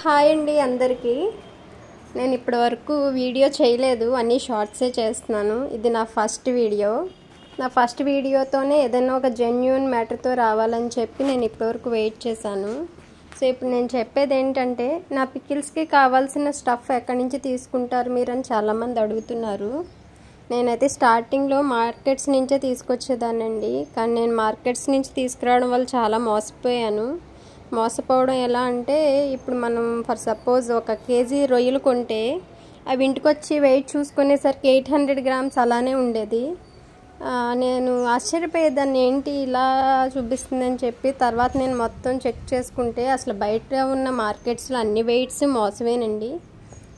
Hi అండి అందరికీ. నేను ఇప్పటి వరకు వీడియో చేయలేదు, అన్ని షార్ట్సే చేస్తున్నాను. ఇది నా ఫస్ట్ వీడియో. నా ఫస్ట్ వీడియోతోనే ఏదైనా ఒక జెన్యూన్ మ్యాటర్తో రావాలని చెప్పి నేను ఇప్పటివరకు వెయిట్ చేశాను. సో ఇప్పుడు నేను చెప్పేది ఏంటంటే, నా పికిల్స్కి కావాల్సిన స్టఫ్ ఎక్కడి నుంచి తీసుకుంటారు మీరు అని చాలామంది అడుగుతున్నారు. నేనైతే స్టార్టింగ్లో మార్కెట్స్ నుంచే తీసుకొచ్చేదానండి, కానీ నేను మార్కెట్స్ నుంచి తీసుకురావడం వల్ల చాలా మోసపోవడం ఎలా అంటే, ఇప్పుడు మనం ఫర్ సపోజ్ ఒక కేజీ రొయ్యలు కొంటే అవి ఇంటికి వచ్చి వెయిట్ చూసుకునేసరికి 800 గ్రామ్స్ అలానే ఉండేది. నేను ఆశ్చర్యపోయేదాన్ని, ఏంటి ఇలా చూపిస్తుందని చెప్పి. తర్వాత నేను మొత్తం చెక్ చేసుకుంటే అసలు బయట ఉన్న మార్కెట్స్లో అన్ని వెయిట్స్ మోసమేనండి.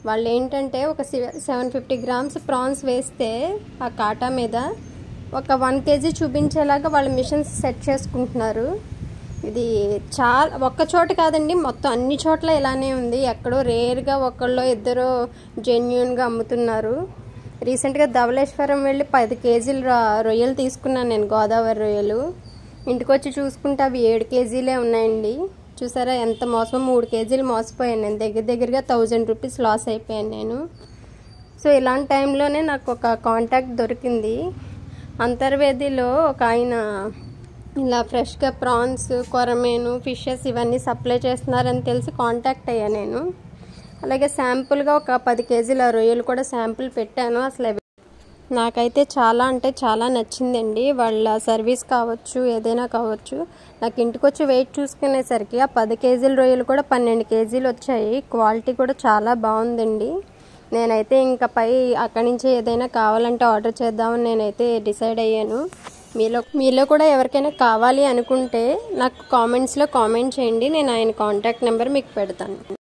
వాళ్ళు ఏంటంటే ఒక 750 గ్రామ్స్ ప్రాన్స్ వేస్తే ఆ కాటా మీద ఒక 1 కేజీ చూపించేలాగా వాళ్ళు మిషన్స్ సెట్ చేసుకుంటున్నారు. ఇది చాలా ఒక్క చోట కాదండి, మొత్తం అన్ని చోట్ల ఇలానే ఉంది. ఎక్కడో రేర్గా ఒకళ్ళో ఇద్దరు జెన్యూన్గా అమ్ముతున్నారు. రీసెంట్గా ధవళేశ్వరం వెళ్ళి 10 కేజీలు రొయ్యలు తీసుకున్నాను నేను, గోదావరి రొయ్యలు. ఇంటికి వచ్చి చూసుకుంటే అవి 7 కేజీలే ఉన్నాయండి. చూసారా ఎంత మోసం, 3 కేజీలు మోసపోయాను నేను. దగ్గరగా 1000 రూపీస్ లాస్ అయిపోయాను నేను. సో ఇలాంటి టైంలోనే నాకు ఒక కాంటాక్ట్ దొరికింది. అంతర్వేదిలో ఒక ఆయన ఇలా ఫ్రెష్గా ప్రాన్స్, కొరమేను, ఫిషెస్ ఇవన్నీ సప్లై చేస్తున్నారని తెలిసి కాంటాక్ట్ అయ్యా నేను. అలాగే శాంపుల్గా ఒక 10 కేజీల రొయ్యలు కూడా శాంపుల్ పెట్టాను. అసలు నాకైతే చాలా అంటే చాలా నచ్చిందండి. వాళ్ళ సర్వీస్ కావచ్చు, ఏదైనా కావచ్చు. నాకు ఇంటికి వచ్చి వెయిట్ చూసుకునేసరికి ఆ 10 కేజీల రొయ్యలు కూడా 12 కేజీలు వచ్చాయి. క్వాలిటీ కూడా చాలా బాగుందండి. నేనైతే ఇంకా అక్కడి నుంచి ఏదైనా కావాలంటే ఆర్డర్ చేద్దామని నేనైతే డిసైడ్ అయ్యాను. మీలో కూడా ఎవరికైనా కావాలి అనుకుంటే నాకు కామెంట్స్లో కామెంట్ చేయండి. నేను ఆయన కాంటాక్ట్ నెంబర్ మీకు పెడతాను.